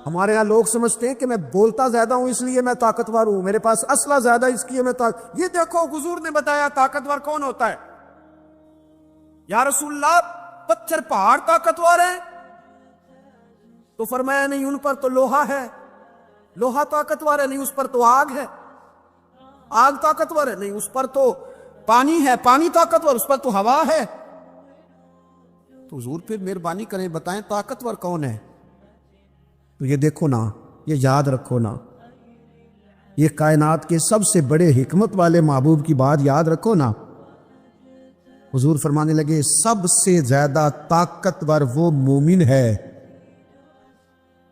ہمارے یہاں لوگ سمجھتے ہیں کہ میں بولتا زیادہ ہوں اس لیے میں طاقتور ہوں، میرے پاس اسلحہ زیادہ اس لیے میں یہ دیکھو حضور نے بتایا طاقتور کون ہوتا ہے۔ یا رسول اللہ پتھر پہاڑ طاقتور ہے؟ تو فرمایا نہیں، ان پر تو لوہا ہے، لوہا طاقتور ہے، نہیں اس پر تو آگ ہے، آگ طاقتور ہے، نہیں اس پر تو پانی ہے، پانی طاقتور، اس پر تو ہوا ہے۔ تو حضور پھر مہربانی کریں بتائیں طاقتور کون ہے؟ تو یہ دیکھو نا، یہ یاد رکھو نا، یہ کائنات کے سب سے بڑے حکمت والے محبوب کی بات یاد رکھو نا۔ حضور فرمانے لگے سب سے زیادہ طاقتور وہ مومن ہے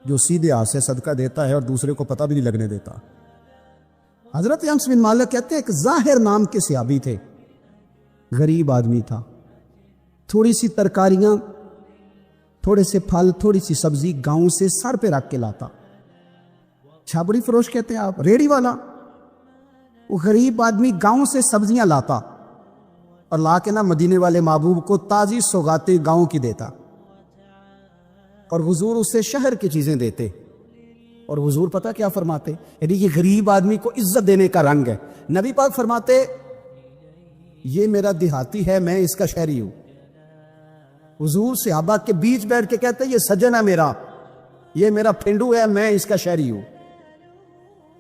جو سیدھے ہاتھ سے صدقہ دیتا ہے اور دوسرے کو پتہ بھی نہیں لگنے دیتا۔ حضرت انس بن مالک کہتے ہیں کہ ظاہر نام کے صحابی تھے، غریب آدمی تھا، تھوڑی سی ترکاریاں، تھوڑے سے پھل، تھوڑی سی سبزی گاؤں سے سر پہ رکھ کے لاتا۔ چھابڑی فروش کہتے ہیں آپ، ریڑی والا، وہ غریب آدمی گاؤں سے سبزیاں لاتا اور لا کے نا مدینے والے محبوب کو تازی سوغاتیں گاؤں کی دیتا، اور حضور اسے شہر کی چیزیں دیتے۔ اور حضور پتہ کیا فرماتے؟ یعنی یہ غریب آدمی کو عزت دینے کا رنگ ہے۔ نبی پاک فرماتے یہ میرا دیہاتی ہے، میں اس کا شہری ہوں۔ حضور صحابہ کے بیچ بیٹھ کے کہتے یہ سجن ہے میرا، یہ میرا پھینڈو ہے، میں اس کا شہری ہوں۔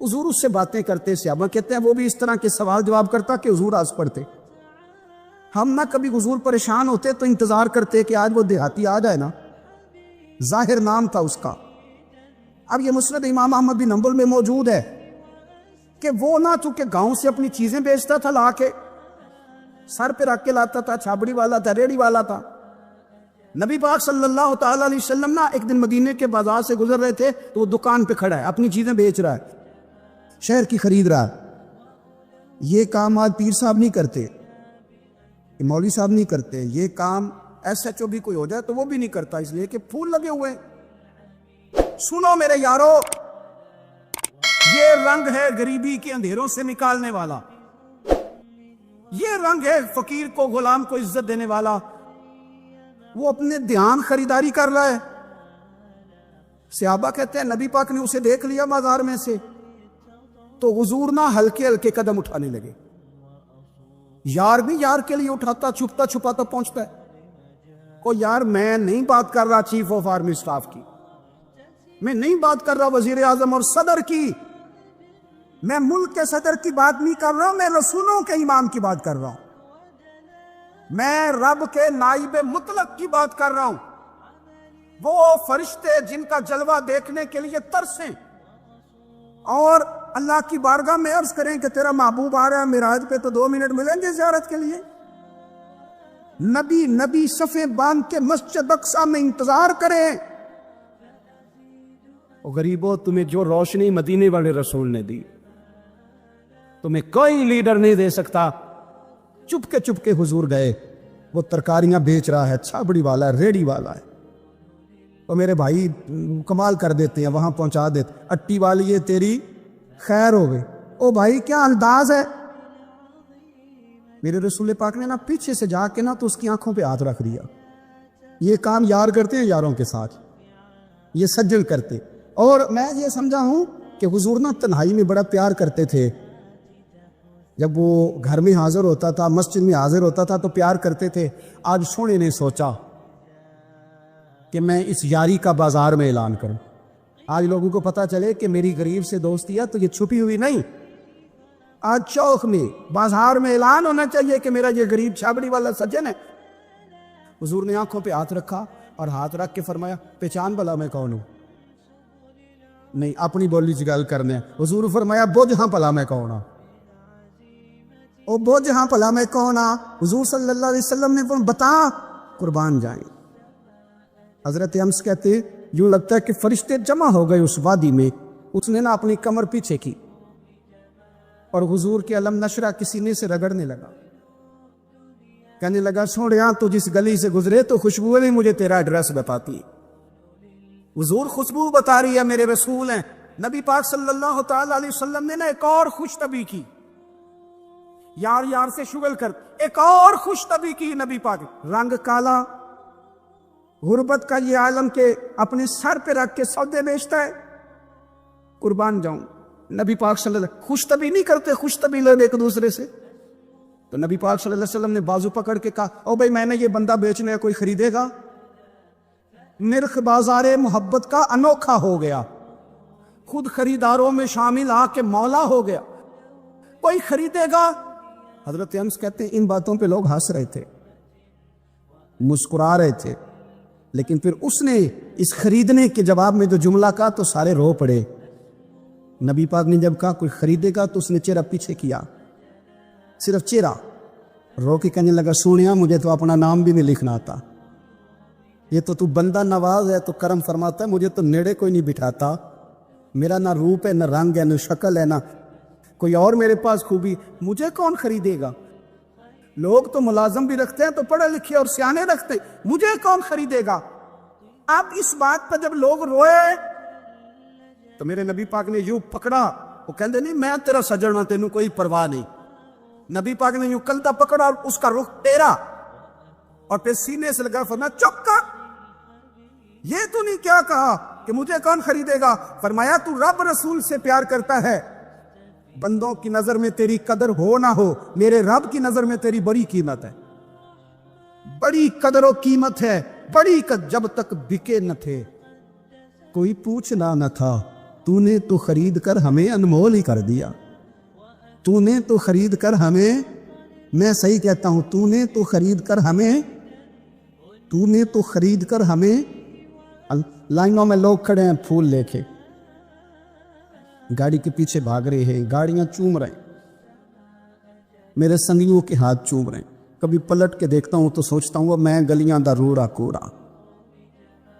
حضور اس سے باتیں کرتے، صحابہ کہتے ہیں وہ بھی اس طرح کے سوال جواب کرتا کہ حضور ہنس پڑتے۔ ہم نہ کبھی حضور پریشان ہوتے تو انتظار کرتے کہ آج وہ دیہاتی آ جائے نا، ظاہر نام تھا اس کا۔ اب یہ مسند امام احمد بن حنبل میں موجود ہے کہ وہ نہ چونکہ گاؤں سے اپنی چیزیں بیچتا تھا، لا کے سر پہ رکھ کے لاتا تھا، چھابڑی والا تھا، ریڑی والا تھا۔ نبی پاک صلی اللہ تعالیٰ علیہ وسلم نا ایک دن مدینے کے بازار سے گزر رہے تھے تو وہ دکان پہ کھڑا ہے، اپنی چیزیں بیچ رہا ہے، شہر کی خرید رہا ہے۔ یہ کام آج پیر صاحب نہیں کرتے، یہ مولوی صاحب نہیں کرتے، یہ کام ایس ایچ او بھی کوئی ہو جائے تو وہ بھی نہیں کرتا، اس لیے کہ پھول لگے ہوئے ہیں۔ سنو میرے یارو، یہ رنگ ہے غریبی کے اندھیروں سے نکالنے والا، یہ رنگ ہے فقیر کو، غلام کو عزت دینے والا۔ وہ اپنے دھیان خریداری کر رہا ہے۔ صحابہ کہتے ہیں نبی پاک نے اسے دیکھ لیا بازار میں سے تو حضور نہ ہلکے ہلکے قدم اٹھانے لگے۔ یار بھی یار کے لیے اٹھاتا، چھپتا چھپاتا پہنچتا ہے۔ کو یار میں نہیں بات کر رہا چیف آف آرمی سٹاف کی، میں نہیں بات کر رہا وزیر اعظم اور صدر کی، میں ملک کے صدر کی بات نہیں کر رہا ہوں، میں رسولوں کے امام کی بات کر رہا ہوں، میں رب کے نائب مطلق کی بات کر رہا ہوں۔ وہ فرشتے جن کا جلوہ دیکھنے کے لیے ترسیں اور اللہ کی بارگاہ میں عرض کریں کہ تیرا محبوب آ رہا ہے معراج پہ تو 2 منٹ ملیں گے زیارت کے لیے۔ نبی صفیں باندھ کے مسجد اقصی میں انتظار کریں۔ او غریبو، تمہیں جو روشنی مدینے والے رسول نے دی تمہیں کوئی لیڈر نہیں دے سکتا۔ چپ کے حضور گئے، وہ ترکاریاں بیچ رہا ہے، چھابڑی والا ہے، ریڑی والا ہے، تو میرے بھائی کمال کر دیتے ہیں، وہاں پہنچا دیتے، اٹی والی یہ تیری خیر ہو گئی۔ او بھائی کیا انداز ہے! میرے رسول پاک نے نا پیچھے سے جا کے نا تو اس کی آنکھوں پہ ہاتھ رکھ دیا۔ یہ کام یار کرتے ہیں یاروں کے ساتھ، یہ سجن کرتے۔ اور میں یہ سمجھا ہوں کہ حضور نا تنہائی میں بڑا پیار کرتے تھے، جب وہ گھر میں حاضر ہوتا تھا، مسجد میں حاضر ہوتا تھا تو پیار کرتے تھے۔ آج سونے نے سوچا کہ میں اس یاری کا بازار میں اعلان کروں، آج لوگوں کو پتہ چلے کہ میری غریب سے دوستی ہے، تو یہ چھپی ہوئی نہیں، آج چوک میں بازار میں اعلان ہونا چاہیے کہ میرا یہ غریب چھابڑی والا سجن ہے۔ حضور نے آنکھوں پہ ہاتھ رکھا اور ہاتھ رکھ کے فرمایا پہچان بھلا میں کون ہوں؟ نہیں، اپنی بولی سے گل کرنے۔ حضور فرمایا بوجھ ہاں بھلا میں کون ہوں؟ او بوجھ ہاں بھلا میں کون ہاں؟ حضور صلی اللہ علیہ وسلم نے فرمایا بتا، قربان جائیں۔ حضرت انس کہتے یوں لگتا ہے کہ فرشتے جمع ہو گئے اس وادی میں۔ اس نے نا اپنی کمر پیچھے کی اور حضور کے علم نشرہ کے سینے سے رگڑنے لگا، کہنے لگا سوڑیاں تو جس گلی سے گزرے تو خوشبو نہیں مجھے تیرا ایڈریس بتاتی۔ حضور خوشبو بتا رہی ہے، میرے رسول ہیں۔ نبی پاک صلی اللہ تعالی علیہ وسلم نے نا ایک اور خوش طبی کی، یار یار سے شغل کر ایک اور خوش طبی کی۔ نبی پاک رنگ کالا، غربت کا یہ عالم کہ اپنے سر پہ رکھ کے سودے بیچتا ہے. قربان جاؤں نبی پاک صلی اللہ علیہ وسلم خوش طبی نہیں کرتے, خوش طبی لوگ ایک دوسرے سے. تو نبی پاک صلی اللہ علیہ وسلم نے بازو پکڑ کے کہا او بھائی میں نے یہ بندہ بیچنا ہے, کوئی خریدے گا؟ نرخ بازار محبت کا انوکھا ہو گیا, خود خریداروں میں شامل آ کے مولا ہو گیا, کوئی خریدے گا؟ حضرت انس کہتے ہیں ان باتوں پہ لوگ ہنس رہے تھے, مسکرا رہے تھے, لیکن پھر اس نے اس خریدنے کے جواب میں جو جملہ کہا تو سارے رو پڑے. نبی پاک نے جب کہا کوئی خریدے گا تو اس نے چہرہ پیچھے کیا, صرف چہرہ, رو کے کہنے لگا سونیا مجھے تو اپنا نام بھی نہیں لکھنا آتا, یہ تو بندہ نواز ہے تو کرم فرماتا ہے, مجھے تو نیڑے کوئی نہیں بٹھاتا, میرا نہ روپ ہے نہ رنگ ہے نہ شکل ہے نہ کوئی اور میرے پاس خوبی, مجھے کون خریدے گا؟ لوگ تو ملازم بھی رکھتے ہیں تو پڑھے لکھے اور سیانے رکھتے ہیں, مجھے کون خریدے گا؟ اب اس بات پر جب لوگ روئے تو میرے نبی پاک نے یوں پکڑا, وہ کہتے نہیں میں تیرا سجنا تینوں کوئی پرواہ نہیں. نبی پاک نے یوں کلدہ پکڑا اور اس کا رخ ٹیرا اور پھر سینے سے لگا, فرمایا چپ کر, یہ تو نہیں کیا کہا کہ مجھے کون خریدے گا؟ فرمایا تو رب رسول سے پیار کرتا ہے, بندوں کی نظر میں تیری قدر ہو نہ ہو, میرے رب کی نظر میں تیری بڑی قیمت ہے, بڑی قدر و قیمت ہے, بڑی جب تک بکے نہ تھے کوئی پوچھنا نہ تھا, تو نے تو خرید کر ہمیں انمول ہی کر دیا, تو نے تو خرید کر ہمیں, میں صحیح کہتا ہوں, تو نے تو خرید کر ہمیں, تو نے تو خرید کر ہمیں. لائنوں میں لوگ کھڑے ہیں پھول لے کے, گاڑی کے پیچھے بھاگ رہے ہیں, گاڑیاں چوم رہے ہیں, میرے سنگیوں کے ہاتھ چوم رہے ہیں. کبھی پلٹ کے دیکھتا ہوں تو سوچتا ہوں میں گلیاں دا روڑا کوڑا,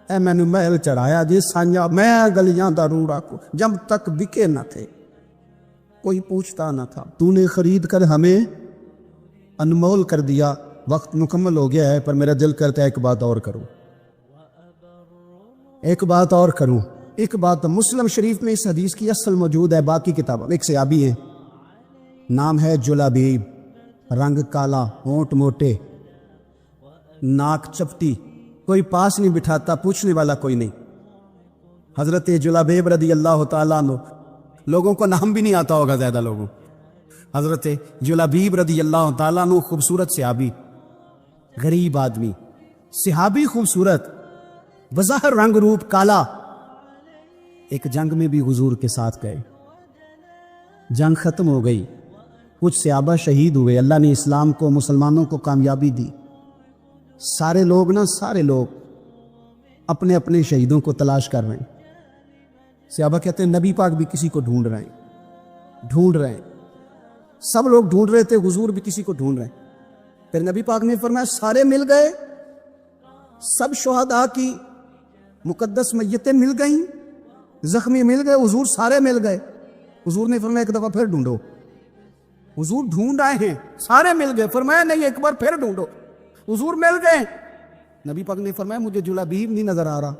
اے میں نے محل چڑھایا جی سانجا, میں گلیاں دا روڑا کوڑا, جب تک بکے نہ تھے کوئی پوچھتا نہ تھا, تو نے خرید کر ہمیں انمول کر دیا. وقت مکمل ہو گیا ہے پر میرا دل کرتا ہے ایک بات اور کروں, ایک بات اور کروں. ایک بات مسلم شریف میں اس حدیث کی اصل موجود ہے, باقی کتابوں میں. ایک صحابی ہے نام ہے جلابیب, رنگ کالا, ہونٹ موٹے, ناک چپٹی, کوئی پاس نہیں بٹھاتا, پوچھنے والا کوئی نہیں. حضرت جلابیب رضی اللہ تعالیٰ عنہ, لوگوں کو نام بھی نہیں آتا ہوگا زیادہ لوگوں. حضرت جلابیب رضی اللہ تعالیٰ عنہ خوبصورت صحابی, غریب آدمی, صحابی خوبصورت, بظاہر رنگ روپ کالا. ایک جنگ میں بھی حضور کے ساتھ گئے, جنگ ختم ہو گئی, کچھ صحابہ شہید ہوئے, اللہ نے اسلام کو مسلمانوں کو کامیابی دی. سارے لوگ اپنے اپنے شہیدوں کو تلاش کر رہے ہیں. صحابہ کہتے ہیں نبی پاک بھی کسی کو ڈھونڈ رہے ہیں, سب لوگ ڈھونڈ رہے تھے, حضور بھی کسی کو ڈھونڈ رہے ہیں. پھر نبی پاک نے فرمایا سارے مل گئے, سب شہداء کی مقدس میتیں مل گئیں, زخمی مل گئے, حضور سارے مل گئے. حضور نے فرمایا ایک دفعہ پھر ڈھونڈو. حضور ڈھونڈ آئے ہیں, سارے مل گئے. فرمایا نہیں ایک بار پھر ڈھونڈو. حضور مل گئے. نبی پاک نے فرمایا مجھے جلابیب نہیں نظر آ رہا,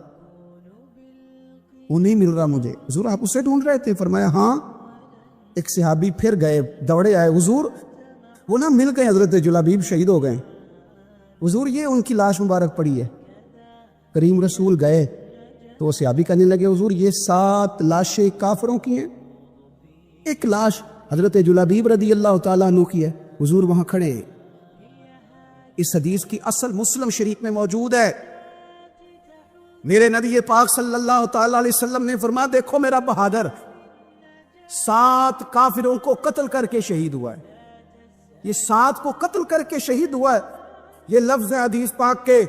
وہ نہیں مل رہا مجھے. حضور آپ اسے ڈھونڈ رہے تھے؟ فرمایا ہاں. ایک صحابی پھر گئے, دوڑے آئے, حضور وہ نہ مل گئے, حضرت جلابیب شہید ہو گئے. حضور یہ ان کی لاش مبارک پڑی ہے. کریم رسول گئے تو وہ صحابی کہنے لگے حضور یہ 7 لاشیں کافروں کی ہیں, ایک لاش حضرت جلابیب رضی اللہ تعالیٰ عنہ کی ہے. حضور وہاں کھڑے ہیں. اس حدیث کی اصل مسلم شریف میں موجود ہے. میرے نبی پاک صلی اللہ تعالیٰ علیہ وسلم نے فرمایا دیکھو میرا بہادر 7 کافروں کو قتل کر کے شہید ہوا ہے. یہ 7 کو قتل کر کے شہید ہوا ہے. یہ لفظ ہے حدیث پاک کے.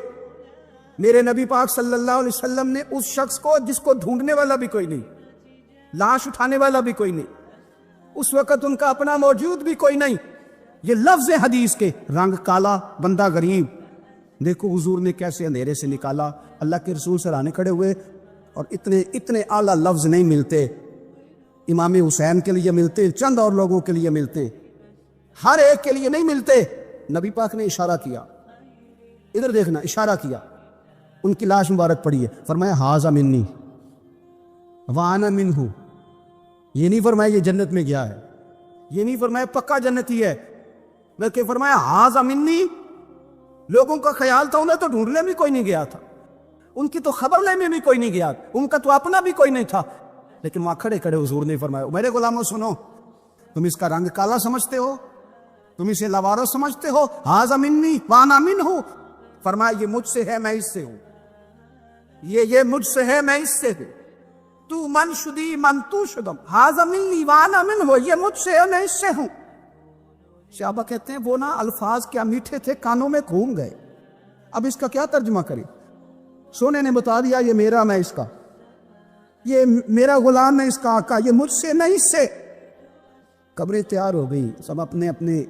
میرے نبی پاک صلی اللہ علیہ وسلم نے اس شخص کو جس کو ڈھونڈنے والا بھی کوئی نہیں, لاش اٹھانے والا بھی کوئی نہیں, اس وقت ان کا اپنا موجود بھی کوئی نہیں, یہ لفظ ہے حدیث کے, رنگ کالا, بندہ غریب. دیکھو حضور نے کیسے اندھیرے سے نکالا. اللہ کے رسول سرانے کھڑے ہوئے اور اتنے اعلیٰ لفظ نہیں ملتے. امام حسین کے لیے ملتے, چند اور لوگوں کے لیے ملتے, ہر ایک کے لیے نہیں ملتے. نبی پاک نے اشارہ کیا, ادھر دیکھنا, اشارہ کیا, ان کی لاش مبارک پڑی ہے. فرمایا ہاذا منی وانا منہ. یہ نہیں فرمایا یہ جنت میں گیا ہے, یہ نہیں فرمایا پکا جنتی ہے, بلکہ فرمایا ہاذا منی. لوگوں کا خیال تھا انہیں تو ڈھونڈنے بھی کوئی نہیں گیا تھا, ان کی تو خبر لینے بھی کوئی نہیں گیا, ان کا تو اپنا بھی کوئی نہیں تھا, لیکن وہاں کھڑے کھڑے حضور نے فرمایا میرے غلاموں سنو, تم اس کا رنگ کالا سمجھتے ہو, تم اسے لوارو سمجھتے ہو, ھذا منی وانا منہ, فرمایا یہ مجھ سے ہے میں اس سے ہوں, یہ مجھ سے ہے میں اس سے ہوں, تو من شدی من تو شدم, ھذا منی وانا منہ, یہ مجھ سے ہے میں اس سے ہوں. صحابہ کہتے ہیں وہ نا الفاظ کیا میٹھے تھے, کانوں میں گھوم گئے, اب اس کا کیا ترجمہ کریں. سونے نے بتا دیا یہ میرا میں اس کا, یہ میرا غلام ہے اس کا آقا, یہ مجھ سے میں اس سے. قبریں تیار ہو گئی, سب اپنے اپنے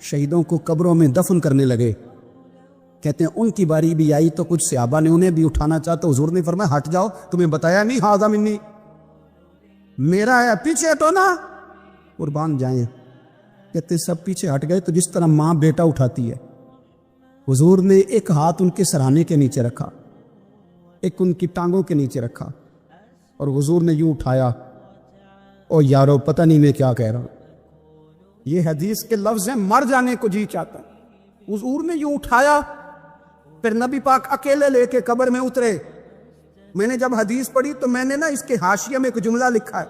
شہیدوں کو قبروں میں دفن کرنے لگے. کہتے ہیں ان کی باری بھی آئی تو کچھ صحابہ نے انہیں بھی اٹھانا چاہا تو حضور نے فرمایا ہٹ جاؤ, تمہیں بتایا نہیں ھذا منی, میرا ہے, پیچھے ہٹو نا, قربان جائیں. کہتے سب پیچھے ہٹ گئے تو جس طرح ماں بیٹا اٹھاتی ہے, حضور نے ایک ہاتھ ان کے سرانے کے نیچے رکھا, ایک ان کی ٹانگوں کے نیچے رکھا, اور حضور نے یوں اٹھایا, او یارو پتہ نہیں میں کیا کہہ رہا ہوں, یہ حدیث کے لفظ ہیں مر جانے کو جی چاہتا ہے. حضور نے یوں اٹھایا, پھر نبی پاک اکیلے لے کے قبر میں اترے. میں نے جب حدیث پڑھی تو میں نے نا اس کے حاشیے میں ایک جملہ لکھا ہے,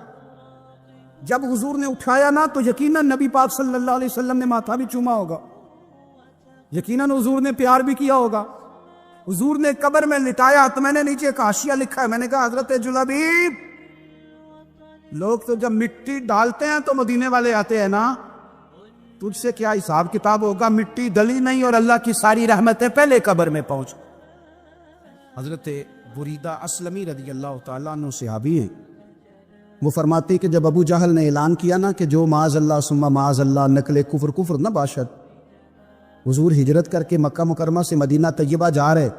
جب حضور نے اٹھایا نا تو یقیناً نبی پاک صلی اللہ علیہ وسلم نے ماتھا بھی چوما ہوگا, یقیناً حضور نے پیار بھی کیا ہوگا. حضور نے قبر میں لٹایا تو میں نے نیچے ایک حاشیہ لکھا ہے, میں نے کہا حضرت جلبیب, لوگ تو جب مٹی ڈالتے ہیں تو مدینے والے آتے ہیں نا, تجھ سے کیا حساب کتاب ہوگا, مٹی دلی نہیں اور اللہ کی ساری رحمتیں پہلے قبر میں پہنچ. حضرت بریدہ اسلمی رضی اللہ تعالیٰ عنہ صحابی ہیں, وہ فرماتے کہ جب ابو جہل نے اعلان کیا نا کہ جو معاذ اللہ ثم معاذ اللہ نقل کفر نہ باشد, حضور ہجرت کر کے مکہ مکرمہ سے مدینہ طیبہ جا رہے,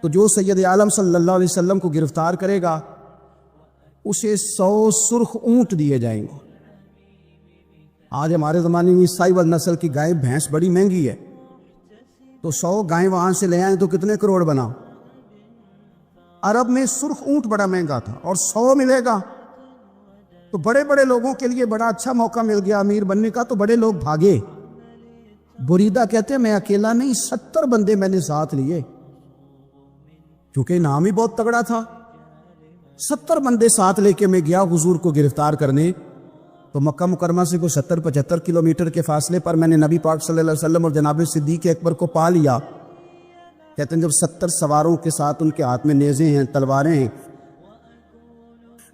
تو جو سید عالم صلی اللہ علیہ وسلم کو گرفتار کرے گا اسے 100 سرخ اونٹ دیے جائیں گے. آج ہمارے زمانے میں سائیول نسل کی گائے بھینس بڑی مہنگی ہے, تو 100 گائیں وہاں سے لے آئیں تو کتنے کروڑ بنا. عرب میں سرخ اونٹ بڑا مہنگا تھا, اور 100 ملے گا تو بڑے بڑے لوگوں کے لیے بڑا اچھا موقع مل گیا امیر بننے کا, تو بڑے لوگ بھاگے. بریدہ کہتے ہیں میں اکیلا نہیں, 70 بندے میں نے ساتھ لیے, کیونکہ نام ہی بہت تگڑا تھا. 70 بندے ساتھ لے کے میں گیا حضور کو گرفتار کرنے. تو مکہ مکرمہ سے کوئی 70-75 کلومیٹر کے فاصلے پر میں نے نبی پاک صلی اللہ علیہ وسلم اور جناب صدیق اکبر کو پا لیا. کہتے ہیں جب 70 سواروں کے ساتھ, ان کے ہاتھ میں نیزے ہیں, تلواریں ہیں,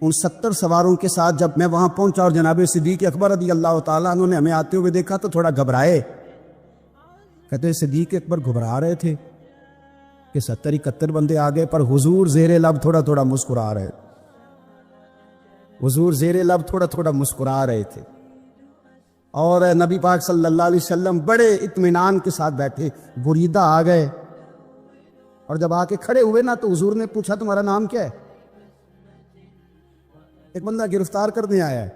ان 70 سواروں کے ساتھ جب میں وہاں پہنچا اور جناب صدیق اکبر رضی اللہ تعالیٰ عنہ نے ہمیں آتے ہوئے دیکھا تو تھوڑا گھبرائے. کہتے ہیں صدیق اکبر گھبرا رہے تھے کہ 70-71 بندے آ گئے, پر حضور زیر لب تھوڑا تھوڑا مسکرا رہے, حضور زیر لب تھوڑا تھوڑا مسکرا رہے تھے. اور نبی پاک صلی اللہ علیہ وسلم بڑے اطمینان کے ساتھ بیٹھے. بریدہ آ گئے, اور جب آ کے کھڑے ہوئے نا تو حضور نے پوچھا تمہارا نام کیا ہے؟ ایک بندہ گرفتار کرنے آیا ہے.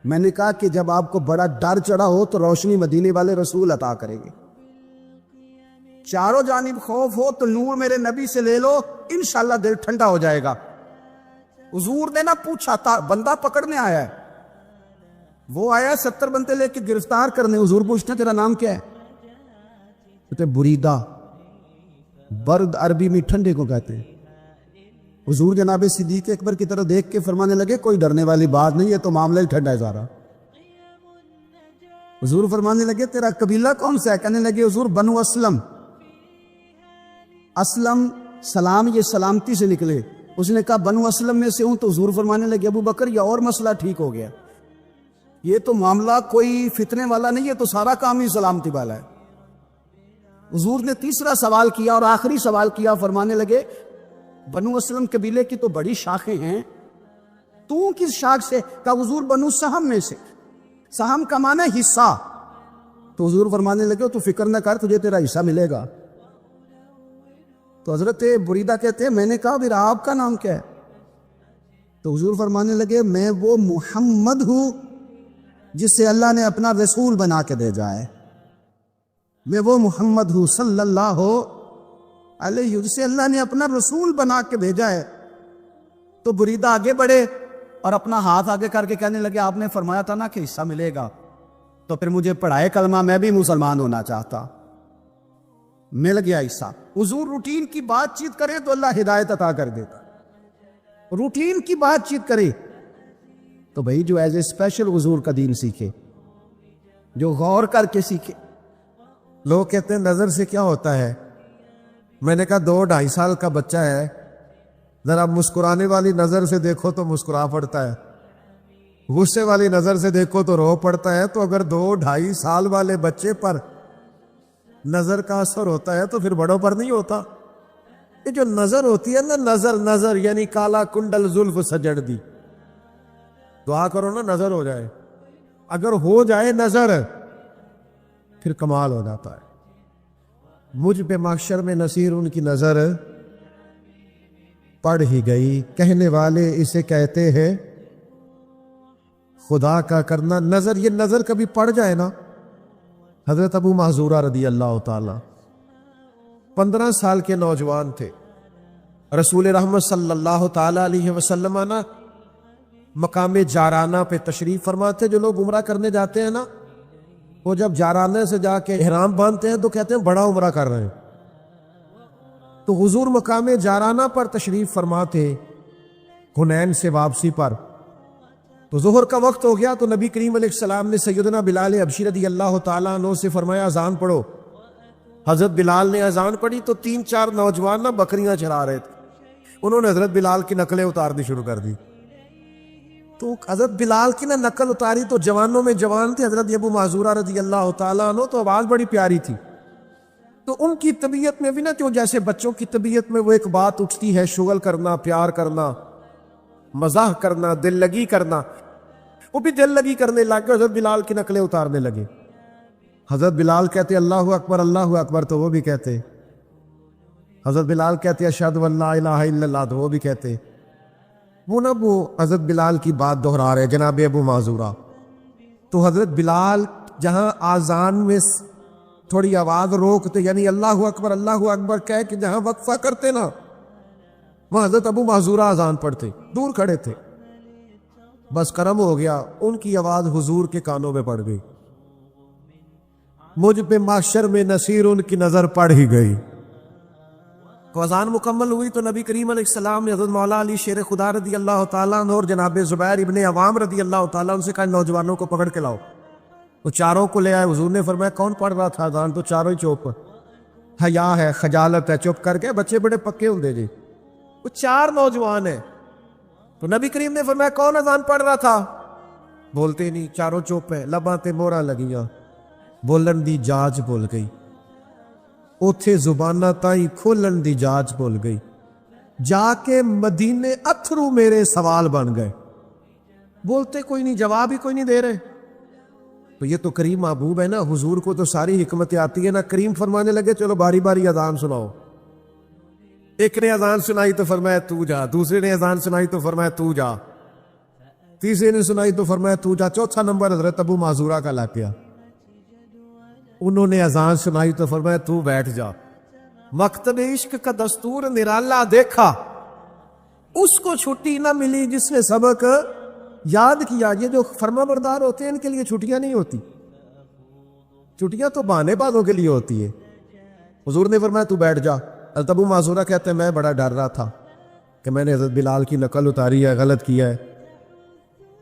میں نے کہا کہ جب آپ کو بڑا ڈر چڑھا ہو تو روشنی مدینے والے رسول عطا کریں گے, چاروں جانب خوف ہو تو نور میرے نبی سے لے لو, انشاءاللہ دل ٹھنڈا ہو جائے گا. حضور نے نہ پوچھا تھا, بندہ پکڑنے آیا ہے, وہ آیا 70 بندے لے کے گرفتار کرنے. حضور پوچھتے تیرا نام کیا ہے؟ کہتے بریدہ. برد عربی میں ٹھنڈے کو کہتے ہیں. حضور جناب صدیق اکبر کی طرف دیکھ کے فرمانے لگے کوئی ڈرنے والی بات نہیں ہے, تو معاملہ ہی ٹھنڈا ہے سارا. حضور فرمانے لگے تیرا قبیلہ کون سا ہے؟ کہنے لگے حضور بنو اسلم. اسلم سلام, یہ سلامتی سے نکلے. اس نے کہا بنو اسلم میں سے ہوں. تو حضور فرمانے لگے ابو بکر یہ اور مسئلہ ٹھیک ہو گیا, یہ تو معاملہ کوئی فتنے والا نہیں ہے, تو سارا کام ہی سلامتی والا ہے. حضور نے تیسرا سوال کیا اور آخری سوال کیا, فرمانے لگے بنو اسلم قبیلے کی تو بڑی شاخیں ہیں, تو کس شاخ سے؟ کہا حضور بنو سہم میں سے. سہم کا معنی ہے حصہ. تو حضور فرمانے لگے تو فکر نہ کر, تجھے تیرا حصہ ملے گا. تو حضرت بریدہ کہتے ہیں میں نے کہا پھر آپ کا نام کیا ہے؟ تو حضور فرمانے لگے میں وہ محمد ہوں جس سے اللہ نے اپنا رسول بنا کے بھیجا ہے. میں وہ محمد ہوں صلی اللہ علیہ, جس سے اللہ نے اپنا رسول بنا کے بھیجا ہے. تو بریدہ آگے بڑھے اور اپنا ہاتھ آگے کر کے کہنے لگے آپ نے فرمایا تھا نا کہ حصہ ملے گا, تو پھر مجھے پڑھائے کلمہ, میں بھی مسلمان ہونا چاہتا. مل گیا حصہ. حضور روٹین کی بات چیت کرے تو اللہ ہدایت عطا کر دیتا. روٹین کی بات چیت کرے تو بھائی جو ایز اے اسپیشل حضور کا دین سیکھے, جو غور کر کے سیکھے. لوگ کہتے ہیں نظر سے کیا ہوتا ہے؟ میں نے کہا 2-2.5 سال کا بچہ ہے, ذرا مسکرانے والی نظر سے دیکھو تو مسکرا پڑتا ہے, غصے والی نظر سے دیکھو تو رو پڑتا ہے. تو اگر 2-2.5 سال والے بچے پر نظر کا اثر ہوتا ہے تو پھر بڑوں پر نہیں ہوتا. یہ جو نظر ہوتی ہے نا, نظر یعنی کالا کنڈل زلف سجڑ دی. دعا کرو نا نظر ہو جائے. اگر ہو جائے نظر پھر کمال ہو جاتا ہے. مجھ پہ محشر میں نصیر ان کی نظر پڑ ہی گئی. کہنے والے اسے کہتے ہیں خدا کا کرنا. نظر, یہ نظر کبھی پڑ جائے نا. حضرت ابو محذورہ رضی اللہ تعالی 15 سال کے نوجوان تھے. رسول رحمت صلی اللہ تعالی علیہ وسلم نا مقام جارانہ پہ تشریف فرماتے. جو لوگ عمرہ کرنے جاتے ہیں نا, وہ جب جارانہ سے جا کے احرام باندھتے ہیں تو کہتے ہیں بڑا عمرہ کر رہے ہیں. تو حضور مقام جارانہ پر تشریف فرماتے حنین سے واپسی پر. تو ظہر کا وقت ہو گیا تو نبی کریم علیہ السلام نے سیدنا بلال حبشی رضی اللہ تعالیٰ عنہ سے فرمایا اذان پڑھو. حضرت بلال نے اذان پڑھی تو 3-4 نوجوان نا بکریاں چرا رہے تھے. انہوں نے حضرت بلال کی نقلیں اتارنی شروع کر دی. تو حضرت بلال کی نا نقل اتاری تو جوانوں میں جوان تھے حضرت ابو معذورہ رضی اللہ تعالیٰ عنہ. تو آواز بڑی پیاری تھی. تو ان کی طبیعت میں بھی نا, جو جیسے بچوں کی طبیعت میں وہ ایک بات اٹھتی ہے, شغل کرنا, پیار کرنا, مزاح کرنا, دل لگی کرنا, وہ بھی دل لگی کرنے لگ گئے. حضرت بلال کی نقلیں اتارنے لگے. حضرت بلال کہتے اللہ اکبر تو وہ بھی کہتے. حضرت بلال کہتے اشہد ان لا الہ الا اللہ تو وہ بھی کہتے. وہ حضرت بلال کی بات دہرا رہے جناب ابو معذورہ. تو حضرت بلال جہاں آذان میں تھوڑی آواز روکتے, یعنی اللہ اکبر کہہ کہ جہاں وقفہ کرتے نا, وہاں حضرت ابو معذورہ آذان پڑھتے, دور کھڑے تھے. بس کرم ہو گیا, ان کی آواز حضور کے کانوں میں پڑ گئی. مجھ پہ محشر میں نصیر ان کی نظر پڑ ہی گئی. تو اذان مکمل ہوئی تو نبی کریم علیہ السلام نے حضرت مولا علی شیر خدا رضی اللہ تعالیٰ عنہ اور جناب زبیر ابن عوام رضی اللہ تعالیٰ عنہ سے کہا نوجوانوں کو پکڑ کے لاؤ. وہ چاروں کو لے آئے. حضور نے فرمایا کون پڑھ رہا تھا اذان؟ تو چاروں ہی چوپ. حیا ہے, خجالت ہے, چپ کر کے. بچے بڑے پکے ہوں دے جی. وہ 4 نوجوان ہیں. تو نبی کریم نے فرمایا کون اذان پڑھ رہا تھا؟ بولتے نہیں, چاروں چوپ ہیں. لباں تے مورا لگیاں, بولن دی جاج بول گئی. اوتھے زبانہ تائیں کھولن دی جاج بول گئی. جا کے مدینے اتھرو میرے سوال بن گئے. بولتے کوئی نہیں, جواب ہی کوئی نہیں دے رہے. تو یہ تو کریم محبوب ہے نا, حضور کو تو ساری حکمتیں آتی ہے نا. کریم فرمانے لگے چلو باری باری اذان سناؤ. ایک نے اذان سنائی تو فرمایا تو جا, دوسرے نے اذان سنائی تو فرمایا تو جا, تیسرے نے سنائی تو فرمایا تو جا, چوتھا نمبر حضرت ابو معذورہ کا لگ گیا. انہوں نے اذان سنائی تو فرمایا تو بیٹھ جا. مکتب عشق کا دستور نرالا دیکھا, اس کو چھٹی نہ ملی جس نے سبق یاد کیا. یہ جو فرما بردار ہوتے ہیں ان کے لیے چھٹیاں نہیں ہوتی. چھٹیاں تو بہانے بازوں کے لیے ہوتی ہے. حضور نے فرمایا تو بیٹھ جا. حضرت ابو معذورہ کہتے ہیں میں بڑا ڈر رہا تھا کہ میں نے حضرت بلال کی نقل اتاری ہے, غلط کیا ہے,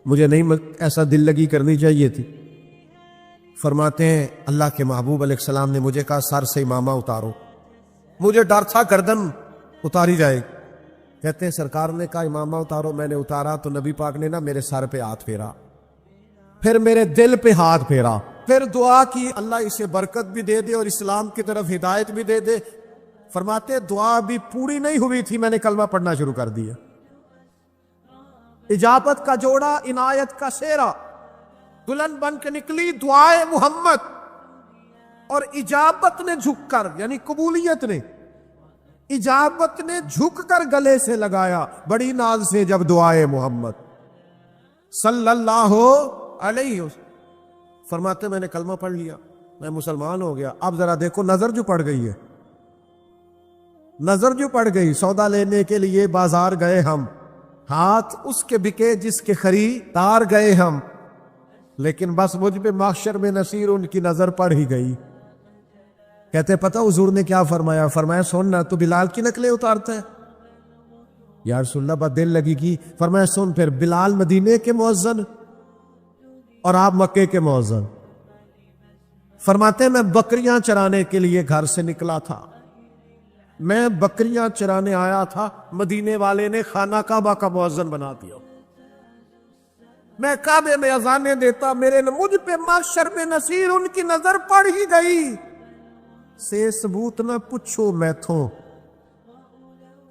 مجھے نہیں ایسا دل لگی کرنی چاہیے تھی. فرماتے ہیں اللہ کے محبوب علیہ السلام نے مجھے کہا سر سے امامہ اتارو. مجھے ڈر تھا گردن اتاری جائے. کہتے ہیں سرکار نے کہا امامہ اتارو. میں نے اتارا تو نبی پاک نے نا میرے سر پہ ہاتھ پھیرا, پھر میرے دل پہ ہاتھ پھیرا, پھر دعا کی اللہ اسے برکت بھی دے دے اور اسلام کی طرف ہدایت بھی دے دے. فرماتے دعا بھی پوری نہیں ہوئی تھی میں نے کلمہ پڑھنا شروع کر دیا. اجابت کا جوڑا, عنایت کا سیرا, دلہن بن کے نکلی دعائے محمد. اور اجابت نے جھک کر, یعنی قبولیت نے, اجابت نے جھک کر گلے سے لگایا بڑی ناز سے جب دعائے محمد صلی اللہ علیہ وسلم. فرماتے میں نے کلمہ پڑھ لیا, میں مسلمان ہو گیا. اب ذرا دیکھو نظر جو پڑ گئی ہے, نظر جو پڑ گئی. سودا لینے کے لیے بازار گئے ہم, ہاتھ اس کے بکے جس کے خریدار گئے ہم, لیکن بس مجھ پہ محشر میں نصیر ان کی نظر پڑ ہی گئی. کہتے پتہ حضور نے کیا فرمایا؟ فرمایا سن نہ، تو بلال کی نقلیں اتارتا ہے؟ یا رسول اللہ بات دل لگی کی. فرمایا سن پھر، بلال مدینے کے مؤذن اور آپ مکے کے مؤذن. فرماتے ہیں میں بکریاں چرانے کے لیے گھر سے نکلا تھا، میں بکریاں چرانے آیا تھا، مدینے والے نے خانہ کعبہ کا مؤذن بنا دیا. میں کعبے میں اذانیں دیتا، مجھ پہ محشر میں نصیر ان کی نظر پڑ ہی گئی. سے ثبوت نہ پوچھو میں تھوں،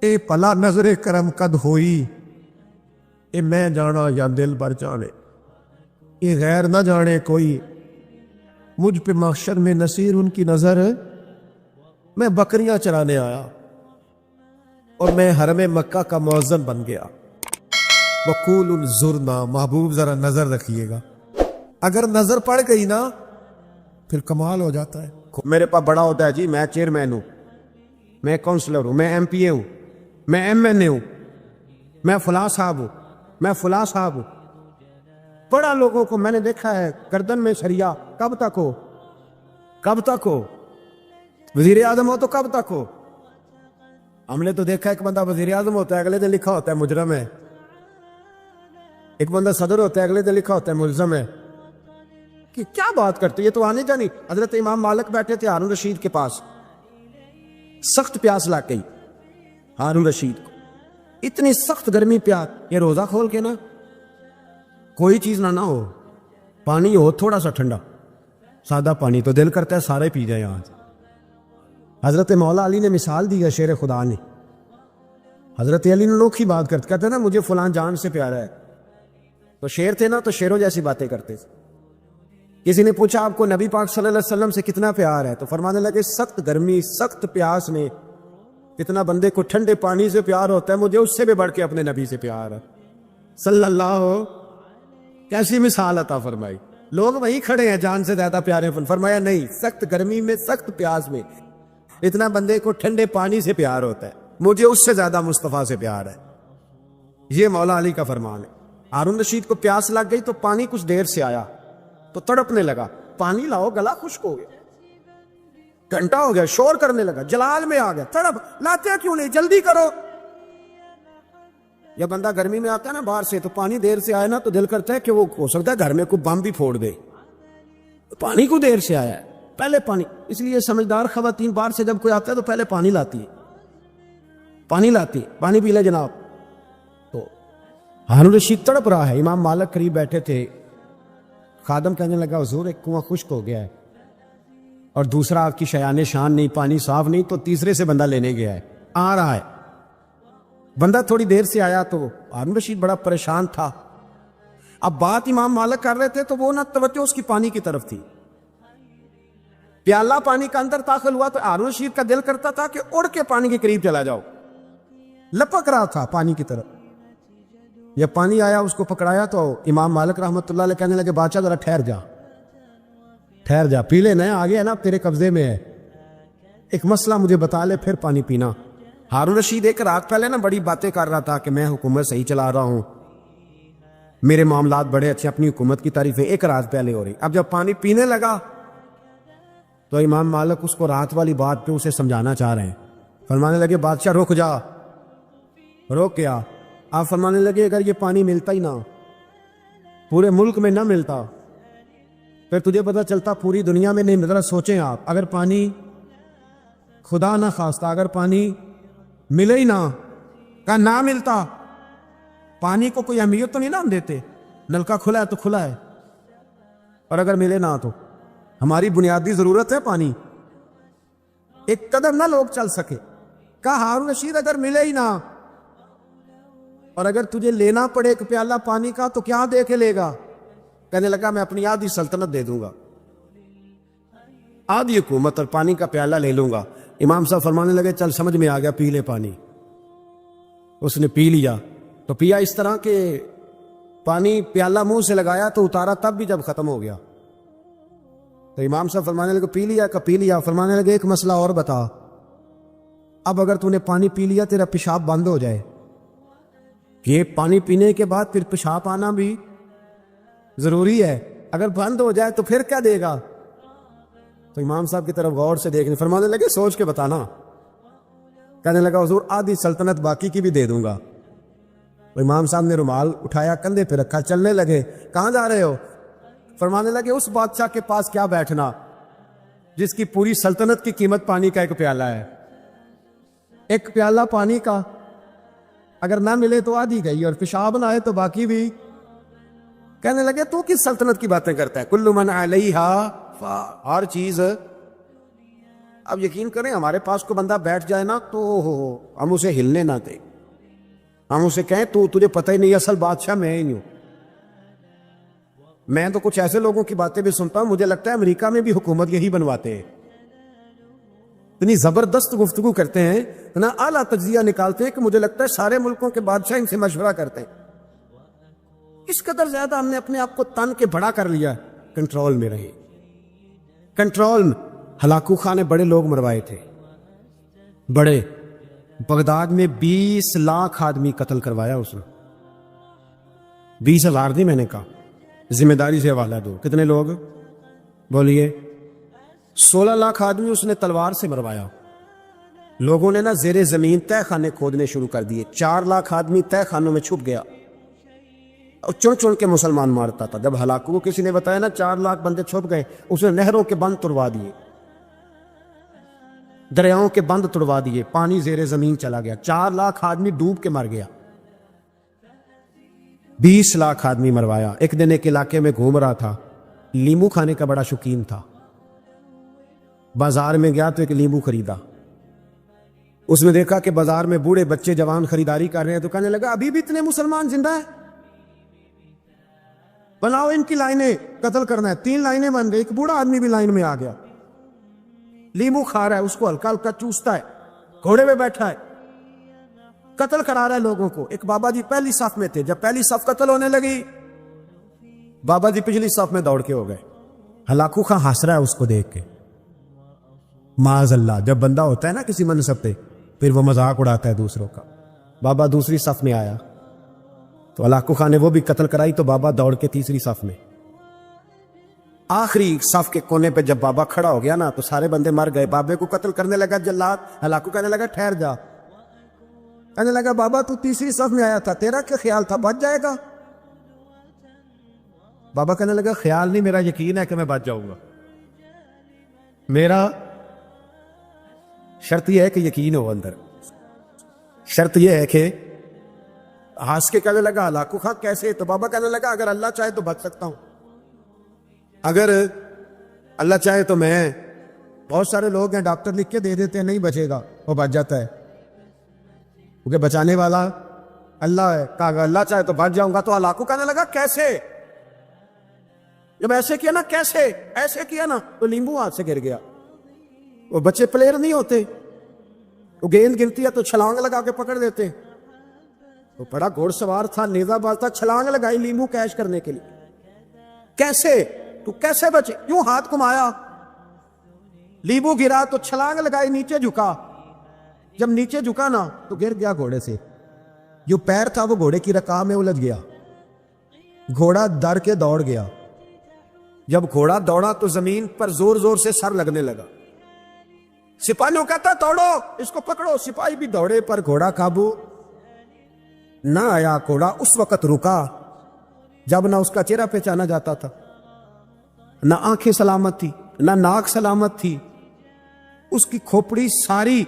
اے پلا نظر کرم قد ہوئی. اے میں جانا یا دل بر جانے، اے غیر نہ جانے کوئی. مجھ پہ محشر میں نصیر ان کی نظر. میں بکریاں چرانے آیا اور میں حرم مکہ کا مؤذن بن گیا. وقول انظرنا، محبوب ذرا نظر رکھیے گا. اگر نظر پڑ گئی نا پھر کمال ہو جاتا ہے. میرے پاس بڑا ہوتا ہے جی، میں چیئرمین ہوں، میں کونسلر ہوں، میں ایم پی اے ہوں، میں ایم این اے ہوں، میں فلاں صاحب ہوں، میں فلاں صاحب ہوں. بڑا لوگوں کو میں نے دیکھا ہے گردن میں شریا. کب تک ہو؟ کب تک ہو؟ وزیر اعظم ہو تو کب تک ہو؟ ہم نے تو دیکھا ایک بندہ وزیر اعظم ہوتا ہے، اگلے دن لکھا ہوتا ہے مجرم ہے. ایک بندہ صدر ہوتا ہے، اگلے دن لکھا ہوتا ہے ملزم ہے. کہ کیا بات کرتے، یہ تو آنے جانی. حضرت امام مالک بیٹھے تھے ہارون رشید کے پاس، سخت پیاس لگ گئی ہارون رشید کو، اتنی سخت گرمی پیاس. یہ روزہ کھول کے نا کوئی چیز نہ ہو، پانی ہو تھوڑا سا ٹھنڈا سادہ پانی، تو دل کرتا ہے سارے پی جائیں آج. حضرت مولا علی نے مثال دی ہے، شیر خدا نے. حضرت علی نے انوکھی بات کرتے، کہتے ہیں نا مجھے فلاں جان سے پیارا ہے. تو شیر تھے نا، تو شیروں جیسی باتیں کرتے تھے. کسی نے پوچھا آپ کو نبی پاک صلی اللہ علیہ وسلم سے کتنا پیار ہے؟ تو فرمانے لگے سخت گرمی سخت پیاس میں کتنا بندے کو ٹھنڈے پانی سے پیار ہوتا ہے، مجھے اس سے بھی بڑھ کے اپنے نبی سے پیار ہے صلی اللہ. کیسی مثال عطا فرمائی. لوگ وہی کھڑے ہیں جان سے زیادہ پیارے. فرمایا نہیں، سخت گرمی میں سخت پیاس میں اتنا بندے کو ٹھنڈے پانی سے پیار ہوتا ہے، مجھے اس سے زیادہ مصطفیٰ سے پیار ہے. یہ مولا علی کا فرمان ہے. ہارون رشید کو پیاس لگ گئی تو پانی کچھ دیر سے آیا تو تڑپنے لگا، پانی لاؤ، گلا خشک ہو گیا. گھنٹہ ہو گیا، شور کرنے لگا، جلال میں آ گیا، تڑپ، لاتے کیوں نہیں، جلدی کرو. یا بندہ گرمی میں آتا ہے نا باہر سے، تو پانی دیر سے آئے نا تو دل کرتا ہے کہ وہ ہو سکتا ہے گھر میں کوئی بم بھی پھوڑ دے. پانی کو دیر سے آیا ہے، پہلے پانی. اس لیے سمجھدار خواتین باہر سے جب کوئی آتا ہے تو پہلے پانی لاتی ہے، پانی لاتی ہے، پانی پی لے جناب. تو ہارون رشید تڑپ رہا ہے، امام مالک قریب بیٹھے تھے. خادم کہنے لگا حضور ایک کنواں خشک ہو گیا ہے اور دوسرا آپ کی شیان شان نہیں، پانی صاف نہیں، تو تیسرے سے بندہ لینے گیا ہے، آ رہا ہے. بندہ تھوڑی دیر سے آیا تو ہارون رشید بڑا پریشان تھا. اب بات امام مالک کر رہے تھے تو وہ نہ توجہ اس کی پانی کی طرف تھی. پیالہ پانی کا اندر داخل ہوا تو ہارون رشید کا دل کرتا تھا کہ اڑ کے پانی کے قریب چلا جاؤ، لپک رہا تھا پانی کی طرف. جب پانی آیا اس کو پکڑایا تو امام مالک رحمۃ اللہ علیہ کہنے لگے بادشاہ ذرا ٹھہر جا، پی لے، نیا آگے ہے نا، تیرے قبضے میں ہے، ایک مسئلہ مجھے بتا لے پھر پانی پینا. ہارون رشید ایک رات پہلے نا بڑی باتیں کر رہا تھا کہ میں حکومت صحیح چلا رہا ہوں، میرے معاملات بڑے اچھے، اپنی حکومت کی تعریفیں ایک رات پہلے ہو رہی. اب جب پانی پینے لگا تو امام مالک اس کو رات والی بات پہ اسے سمجھانا چاہ رہے ہیں. فرمانے لگے بادشاہ رک جا. روک گیا. آپ فرمانے لگے اگر یہ پانی ملتا ہی نہ، پورے ملک میں نہ ملتا، پھر تجھے پتہ چلتا پوری دنیا میں نہیں. ذرا سوچیں آپ، اگر پانی خدا نہ خواستہ اگر پانی ملے ہی نہ، کہ نہ ملتا، پانی کو کوئی اہمیت تو نہیں نا ہم دیتے، نلکا کھلا ہے تو کھلا ہے. اور اگر ملے نہ تو ہماری بنیادی ضرورت ہے پانی، ایک قدم نہ لوگ چل سکے. کہا ہارون رشید اگر ملے ہی نہ اور اگر تجھے لینا پڑے ایک پیالہ پانی کا تو کیا دے کے لے گا؟ کہنے لگا میں اپنی آدھی سلطنت دے دوں گا، آدھی حکومت اور پانی کا پیالہ لے لوں گا. امام صاحب فرمانے لگے چل سمجھ میں آ گیا، پی لے پانی. اس نے پی لیا تو پیا اس طرح کہ پانی پیالہ منہ سے لگایا تو اتارا تب بھی جب ختم ہو گیا. تو امام صاحب فرمانے لگے پی لیا کہ پی لیا. فرمانے لگے ایک مسئلہ اور بتا، اب اگر تو نے پانی پی لیا تیرا پیشاب بند ہو جائے، یہ پانی پینے کے بعد پھر پیشاب آنا بھی ضروری ہے، اگر بند ہو جائے تو پھر کیا دے گا؟ تو امام صاحب کی طرف غور سے دیکھنے، فرمانے لگے سوچ کے بتانا. کہنے لگا حضور آدھی سلطنت باقی کی بھی دے دوں گا. تو امام صاحب نے رومال اٹھایا کندھے پہ رکھا، چلنے لگے. کہاں جا رہے ہو؟ فرمانے لگے اس بادشاہ کے پاس کیا بیٹھنا جس کی پوری سلطنت کی قیمت پانی کا ایک پیالہ ہے. ایک پیالہ پانی کا اگر نہ ملے تو آدھی گئی، اور پیشاب نہ آئے تو باقی بھی. کہنے لگے تو کس سلطنت کی باتیں کرتا ہے؟ کل من علیہا ہر چیز. اب یقین کریں ہمارے پاس کو بندہ بیٹھ جائے نا تو ہم اسے ہلنے نہ دیں، ہم اسے کہیں تو تجھے پتہ ہی نہیں اصل بادشاہ میں ہی نہیں ہوں. میں تو کچھ ایسے لوگوں کی باتیں بھی سنتا ہوں، مجھے لگتا ہے امریکہ میں بھی حکومت یہی بنواتے ہیں. اتنی زبردست گفتگو کرتے ہیں، اتنا اعلیٰ تجزیہ نکالتے ہیں کہ مجھے لگتا ہے سارے ملکوں کے بادشاہ ان سے مشورہ کرتے ہیں. اس قدر زیادہ ہم نے اپنے آپ کو تن کے بڑا کر لیا. کنٹرول میں رہے، کنٹرول میں. ہلاکو خان نے بڑے لوگ مروائے تھے، بڑے. بغداد میں 20 لاکھ آدمی قتل کروایا اس نے. 20,000 نہیں، میں نے کہا ذمہ داری سے حوالہ دو. کتنے لوگ بولیے؟ 16 لاکھ آدمی اس نے تلوار سے مروایا. لوگوں نے نا زیر زمین تہ خانے کھودنے شروع کر دیے. 4 لاکھ آدمی تہ خانوں میں چھپ گیا اور چن چن کے مسلمان مارتا تھا. جب ہلاکو کو کسی نے بتایا نا 4 لاکھ بندے چھپ گئے، اس نے نہروں کے بند توڑوا دیے، دریاؤں کے بند توڑوا دیے، پانی زیر زمین چلا گیا. 4 لاکھ آدمی ڈوب کے مر گیا. 20 لاکھ آدمی مروایا. ایک دن ایک علاقے میں گھوم رہا تھا، لیمو کھانے کا بڑا شوقین تھا. بازار میں گیا تو ایک لیمو خریدا. اس نے دیکھا کہ بازار میں بوڑھے بچے جوان خریداری کر رہے ہیں، تو کہنے لگا ابھی بھی اتنے مسلمان زندہ ہیں، بناؤ ان کی لائنیں، قتل کرنا ہے. 3 لائنیں بن گئی. ایک بوڑھا آدمی بھی لائن میں آ گیا، لیمو کھا رہا ہے، اس کو ہلکا ہلکا چوستا ہے، گھوڑے پہ بیٹھا ہے، قتل کرا رہا ہے لوگوں کو. ایک بابا جی پہلی صف میں تھے، جب پہلی صف قتل ہونے لگی بابا جی پچھلی صف میں دوڑ کے ہو گئے. ہلاکو خان ہنس رہا ہے اس کو دیکھ کے. معاذ اللہ، جب بندہ ہوتا ہے نا کسی منصب پہ پھر وہ مذاق اڑاتا ہے دوسروں کا. بابا دوسری صف میں آیا تو ہلاکو خان نے وہ بھی قتل کرائی، تو بابا دوڑ کے تیسری صف میں. آخری صف کے کونے پہ جب بابا کھڑا ہو گیا نا تو سارے بندے مر گئے. بابے کو قتل کرنے لگا جلاد. ہلاکو کہنے لگا ٹھہر جا. کہنے لگا بابا تو تیسری صف میں آیا تھا، تیرا کیا خیال تھا بچ جائے گا؟ بابا کہنے لگا خیال نہیں، میرا یقین ہے کہ میں بچ جاؤں گا. میرا شرط یہ ہے کہ یقین ہو اندر. شرط یہ ہے کہ ہنس کے کہنے لگا ہلاکو خان کیسے؟ تو بابا کہنے لگا اگر اللہ چاہے تو بچ سکتا ہوں، اگر اللہ چاہے تو میں. بہت سارے لوگ ہیں ڈاکٹر لکھ کے دے دیتے ہیں نہیں بچے گا، وہ بچ جاتا ہے کیونکہ بچانے والا اللہ ہے. کہا اگر اللہ چاہے تو بچ جاؤں گا. تو ہلاکو کہنے لگا کیسے؟ جب ایسے کیا نا، کیسے ایسے کیا نا تو لیمبو ہاتھ سے گر گیا. وہ بچے پلیئر نہیں ہوتے، وہ گیند گرتی ہے تو چھلانگ لگا کے پکڑ دیتے. وہ بڑا گھوڑ سوار تھا، نیزہ باز تھا، چھلانگ لگائی لیمبو کیچ کرنے کے لیے. کیسے؟ تو کیسے بچے؟ یوں ہاتھ گھمایا، لیمبو گرا تو چھلانگ لگائی، نیچے جھکا. جب نیچے جھکا نا تو گر گیا گھوڑے سے. جو پیر تھا وہ گھوڑے کی رکاب میں الجھ گیا. گھوڑا ڈر کے دوڑ گیا. جب گھوڑا دوڑا تو زمین پر زور زور سے سر لگنے لگا. سپاہیوں کہتا دوڑو اس کو پکڑو. سپاہی بھی دوڑے پر گھوڑا قابو نہ آیا. گھوڑا اس وقت رکا جب نہ اس کا چہرہ پہچانا جاتا تھا، نہ آنکھیں سلامت تھی، نہ ناک سلامت تھی. اس کی کھوپڑی ساری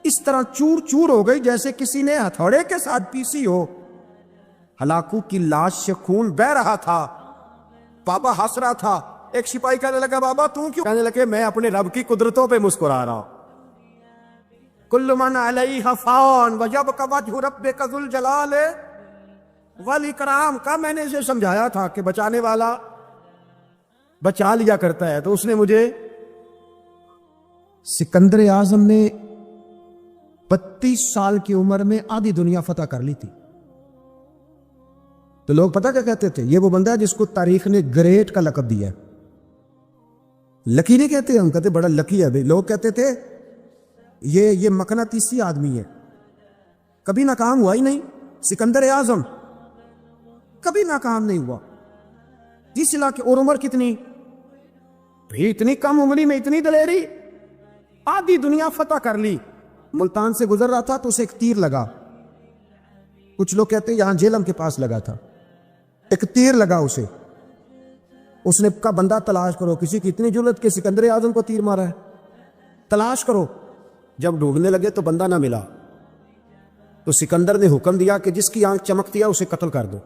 اس طرح چور چور ہو گئی جیسے کسی نے ہتھوڑے کے ساتھ پیسی ہو. ہلاکو کی لاش سے خون بہ رہا تھا. بابا ہنس رہا تھا. ایک سپاہی کہنے لگا بابا تو کیوں؟ کہنے لگے میں اپنے رب کی قدرتوں پہ مسکرا رہا ہوں. کل من علیہا فان ویبقی وجہ ربک ذو الجلال والاکرام. کا میں نے اسے سمجھایا تھا کہ بچانے والا بچا لیا کرتا ہے. تو اس نے مجھے، سکندر اعظم نے 32 سال کی عمر میں آدھی دنیا فتح کر لی تھی. تو لوگ پتہ کیا کہتے تھے؟ یہ وہ بندہ ہے جس کو تاریخ نے گریٹ کا لقب دیا ہے. لکی نہیں کہتے، ہم کہتے بڑا لکی ہے. لوگ کہتے تھے یہ مقناطیسی آدمی ہے، کبھی ناکام ہوا ہی نہیں. سکندر اعظم کبھی ناکام نہیں ہوا. جس علاقے، اور عمر کتنی بھئی اتنی کم عمری میں اتنی دلیری، آدھی دنیا فتح کر لی۔ ملتان سے گزر رہا تھا تو اسے ایک تیر لگا، کچھ لوگ کہتے ہیں یہاں جیلم کے پاس لگا تھا، ایک تیر لگا اسے۔ اس نے کہا بندہ تلاش کرو، کسی کی اتنی جرأت کہ سکندر اعظم کو تیر مارا ہے، تلاش کرو۔ جب ڈھونڈنے لگے تو بندہ نہ ملا، تو سکندر نے حکم دیا کہ جس کی آنکھ چمکتی ہے اسے قتل کر دو۔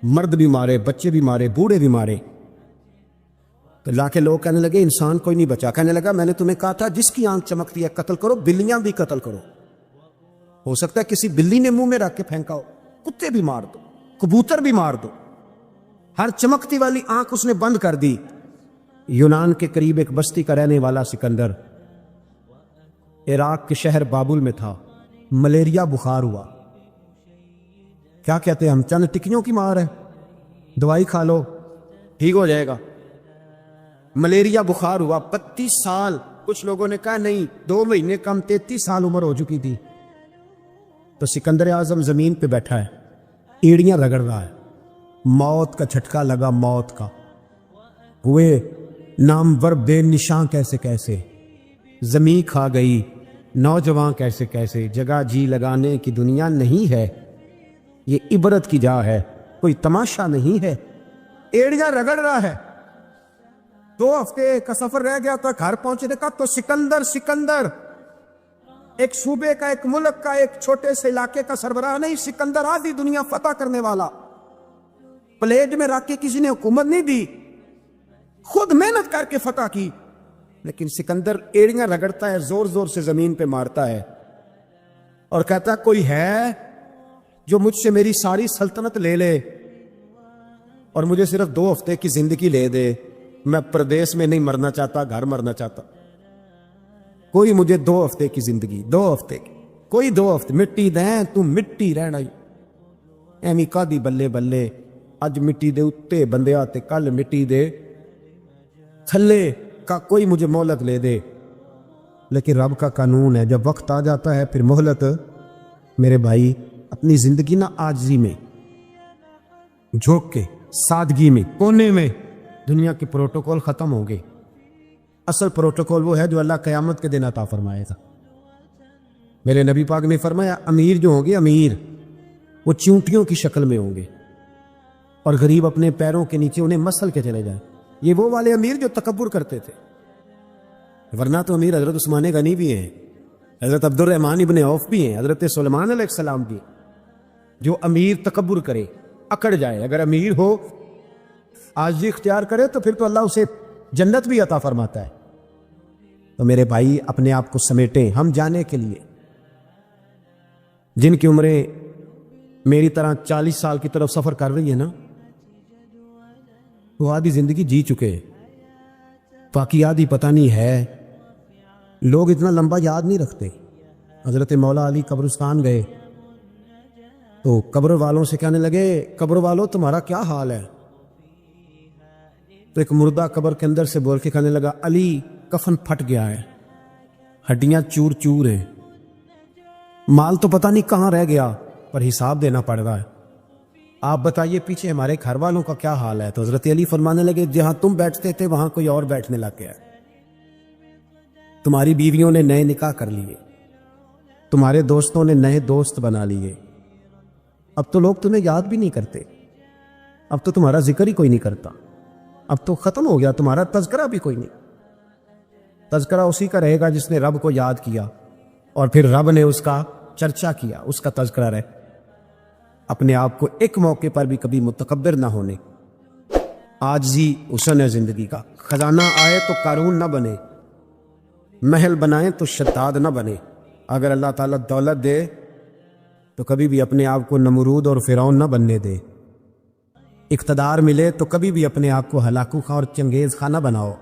مرد بھی مارے، بچے بھی مارے، بوڑھے بھی مارے۔ تو لا کے لوگ کہنے لگے انسان کوئی نہیں بچا۔ کہنے لگا میں نے تمہیں کہا تھا جس کی آنکھ چمکتی ہے قتل کرو، بلیاں بھی قتل کرو، ہو سکتا ہے کسی بلی نے منہ میں رکھ کے پھینکا ہو، کتے بھی مار دو، کبوتر بھی مار دو۔ ہر چمکتی والی آنکھ اس نے بند کر دی۔ یونان کے قریب ایک بستی کا رہنے والا سکندر عراق کے شہر بابل میں تھا، ملیریا بخار ہوا۔ کیا کہتے ہیں ہم، چند ٹکیوں کی مار ہے، دوائی کھا لو ٹھیک ہو جائے گا۔ ملیریا بخار ہوا، 32 سال، کچھ لوگوں نے کہا نہیں 2 مہینے کم، 33 سال عمر ہو چکی تھی۔ تو سکندر اعظم زمین پہ بیٹھا ہے، ایڑیاں رگڑ رہا ہے، موت کا جھٹکا لگا، موت کا۔ ہوئے نامور بے نشاں کیسے کیسے، زمین کھا گئی نوجوان کیسے کیسے، جگہ جی لگانے کی دنیا نہیں ہے، یہ عبرت کی جا ہے، کوئی تماشا نہیں ہے۔ ایڑیاں رگڑ رہا ہے۔ 2 ہفتے کا سفر رہ گیا تھا، گھر پہنچنے کا تو سکندر ایک صوبے کا، ایک ملک کا، ایک چھوٹے سے علاقے کا سربراہ نہیں، سکندر آدھی دنیا فتح کرنے والا۔ پلیٹ میں رکھ کے کسی نے حکومت نہیں دی، خود محنت کر کے فتح کی۔ لیکن سکندر ایڑیاں رگڑتا ہے، زور زور سے زمین پہ مارتا ہے اور کہتا کوئی ہے جو مجھ سے میری ساری سلطنت لے لے اور مجھے صرف 2 ہفتے کی زندگی لے دے، میں پردیس میں نہیں مرنا چاہتا، گھر مرنا چاہتا، کوئی مجھے 2 ہفتے کی زندگی، 2 ہفتے کی، کوئی 2 ہفتے مٹی دیں، تو مٹی رہنا ہی ایمی کا دی بلے بلے، اج مٹی دے اتے بندے آتے، کل مٹی دے تھلے کا، کوئی مجھے مہلت لے دے۔ لیکن رب کا قانون ہے، جب وقت آ جاتا ہے پھر مہلت۔ میرے بھائی اپنی زندگی نہ عاجزی میں، جھوک کے، سادگی میں، کونے میں، دنیا کے پروٹوکول ختم ہوں گے۔ اصل پروٹوکول وہ ہے جو اللہ قیامت کے دن عطا فرمائے گا۔ میرے نبی پاک نے فرمایا امیر جو ہوں گے، امیر وہ چونٹیوں کی شکل میں ہوں گے اور غریب اپنے پیروں کے نیچے انہیں مسل کے چلے جائیں۔ یہ وہ والے امیر جو تکبر کرتے تھے، ورنہ تو امیر حضرت عثمان غنی بھی ہیں، حضرت عبد الرحمن ابن عوف بھی ہیں، حضرت سلیمان علیہ السلام بھی۔ جو امیر تکبر کرے، اکڑ جائے، اگر امیر ہو عاجزی اختیار کرے تو پھر تو اللہ اسے جنت بھی عطا فرماتا ہے۔ تو میرے بھائی اپنے آپ کو سمیٹیں، ہم جانے کے لیے جن کی عمریں میری طرح 40 سال کی طرف سفر کر رہی ہے نا، وہ آدھی زندگی جی چکے، باقی آدھی پتہ نہیں ہے۔ لوگ اتنا لمبا یاد نہیں رکھتے۔ حضرت مولا علی قبرستان گئے تو قبر والوں سے کہنے لگے قبر والوں تمہارا کیا حال ہے؟ تو ایک مردہ قبر کے اندر سے بول کے کہنے لگا علی کفن پھٹ گیا ہے، ہڈیاں چور چور ہیں، مال تو پتہ نہیں کہاں رہ گیا پر حساب دینا پڑ رہا ہے، آپ بتائیے پیچھے ہمارے گھر والوں کا کیا حال ہے؟ تو حضرت علی فرمانے لگے جہاں تم بیٹھتے تھے وہاں کوئی اور بیٹھنے لگ گیا، تمہاری بیویوں نے نئے نکاح کر لیے، تمہارے دوستوں نے نئے دوست بنا لیے، اب تو لوگ تمہیں یاد بھی نہیں کرتے، اب تو تمہارا ذکر ہی کوئی نہیں کرتا، اب تو ختم ہو گیا، تمہارا تذکرہ بھی کوئی نہیں۔ تذکرہ اسی کا رہے گا جس نے رب کو یاد کیا اور پھر رب نے اس کا چرچا کیا، اس کا تذکرہ رہے۔ اپنے آپ کو ایک موقع پر بھی کبھی متکبر نہ ہونے، عاجزی حسن ہے زندگی کا۔ خزانہ آئے تو قارون نہ بنے، محل بنائیں تو شداد نہ بنے۔ اگر اللہ تعالیٰ دولت دے تو کبھی بھی اپنے آپ کو نمرود اور فرعون نہ بننے دے، اقتدار ملے تو کبھی بھی اپنے آپ کو ہلاکو خواہ اور چنگیز خواہ نہ بناؤ۔